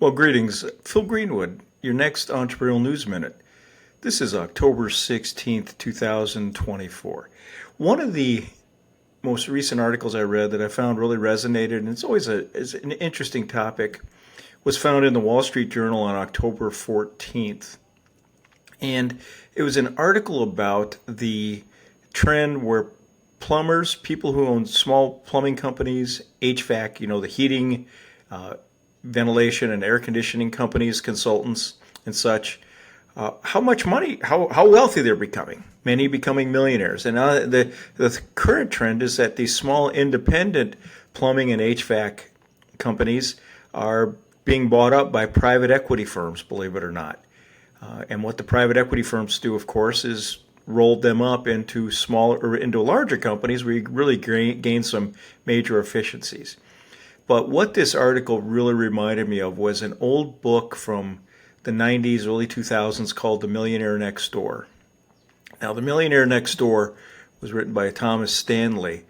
Well, greetings. Phil Greenwood, your next Entrepreneurial News Minute. This is October 16th, 2024. One of the most recent articles I read that I found really resonated, and it's always is an interesting topic, was found in the Wall Street Journal on October 14th. And it was an article about the trend where plumbers, people who own small plumbing companies, HVAC, the heating, ventilation and air conditioning companies, consultants and such, how much money, how wealthy they're becoming, many becoming millionaires. And the current trend is that these small independent plumbing and HVAC companies are being bought up by private equity firms, believe it or not. And what the private equity firms do, of course, is rolled them up into smaller or into larger companies where you really gain some major efficiencies. But what this article really reminded me of was an old book from the 90s, early 2000s called The Millionaire Next Door. Now, The Millionaire Next Door was written by Thomas Stanley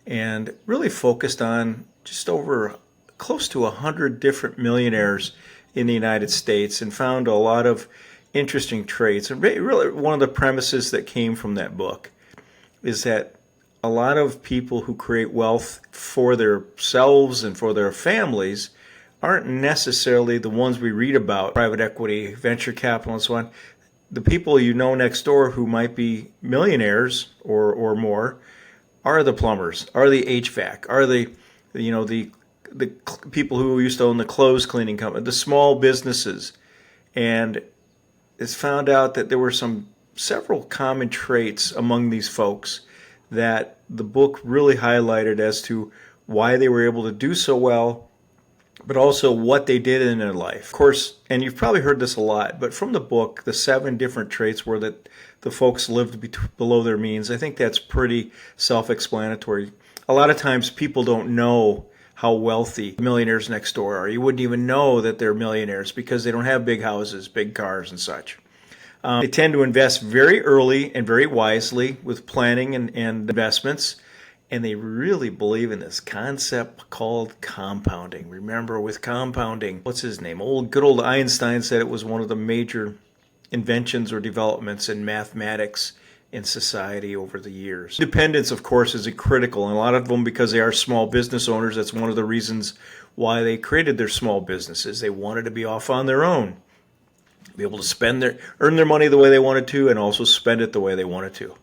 and really focused on just over close to 100 different millionaires in the United States and found a lot of interesting traits. And really, one of the premises that came from that book is that a lot of people who create wealth for themselves and for their families aren't necessarily the ones we read about, private equity, venture capital, and so on. The people you know next door who might be millionaires or more are the plumbers, are the HVAC, are the people who used to own the clothes cleaning company, the small businesses. And it's found out that there were several common traits among these folks that the book really highlighted as to why they were able to do so well, but also what they did in their life. Of course, and you've probably heard this a lot, but from the book, the 7 different traits were that the folks lived below their means. I think that's pretty self-explanatory. A lot of times people don't know how wealthy millionaires next door are. You wouldn't even know that they're millionaires because they don't have big houses, big cars, and such. They tend to invest very early and very wisely with planning and investments, and they really believe in this concept called compounding. Remember, with compounding, what's his name? Good old Einstein said it was one of the major inventions or developments in mathematics in society over the years. Independence, of course, is critical, and a lot of them, because they are small business owners, that's one of the reasons why they created their small businesses. They wanted to be off on their own, be able to earn their money the way they wanted to, and also spend it the way they wanted to.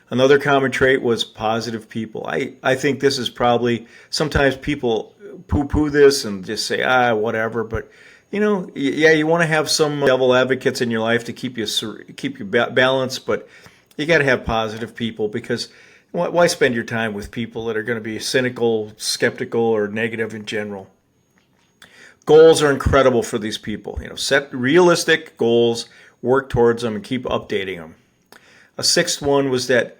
Another common trait was positive people. I think this is probably, sometimes people poo-poo this and just say, whatever, but you want to have some devil advocates in your life to keep you balanced, but you got to have positive people, because why spend your time with people that are going to be cynical, skeptical, or negative in general? Goals are incredible for these people. Set realistic goals, work towards them, and keep updating them. A 6th one was that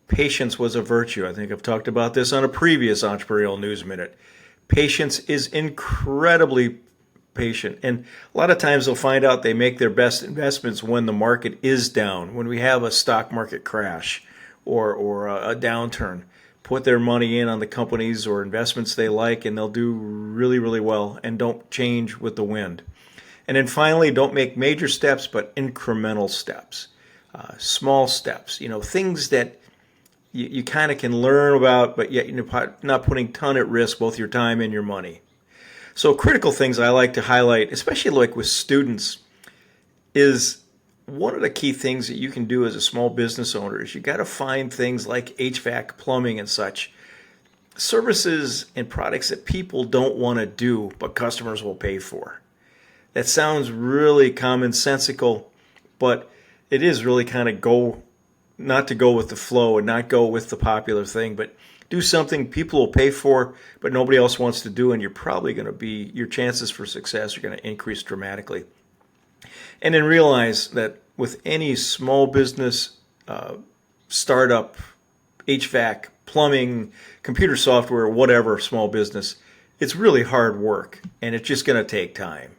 patience was a virtue. I think I've talked about this on a previous Entrepreneurial News Minute. Patience is incredibly patient. And a lot of times they'll find out they make their best investments when the market is down, when we have a stock market crash or a downturn. Put their money in on the companies or investments they like, and they'll do really, really well, and don't change with the wind. And then finally, don't make major steps, but incremental steps, small steps, things that you kind of can learn about, but yet not putting a ton at risk, both your time and your money. So critical things I like to highlight, especially like with students, is one of the key things that you can do as a small business owner is you got to find things like HVAC, plumbing, and such, services and products that people don't want to do, but customers will pay for. That sounds really commonsensical, but it is really kind of not to go with the flow and not go with the popular thing, but do something people will pay for, but nobody else wants to do, and you're probably going to your chances for success are going to increase dramatically. And then realize that with any small business, startup, HVAC, plumbing, computer software, whatever small business, it's really hard work, and it's just going to take time.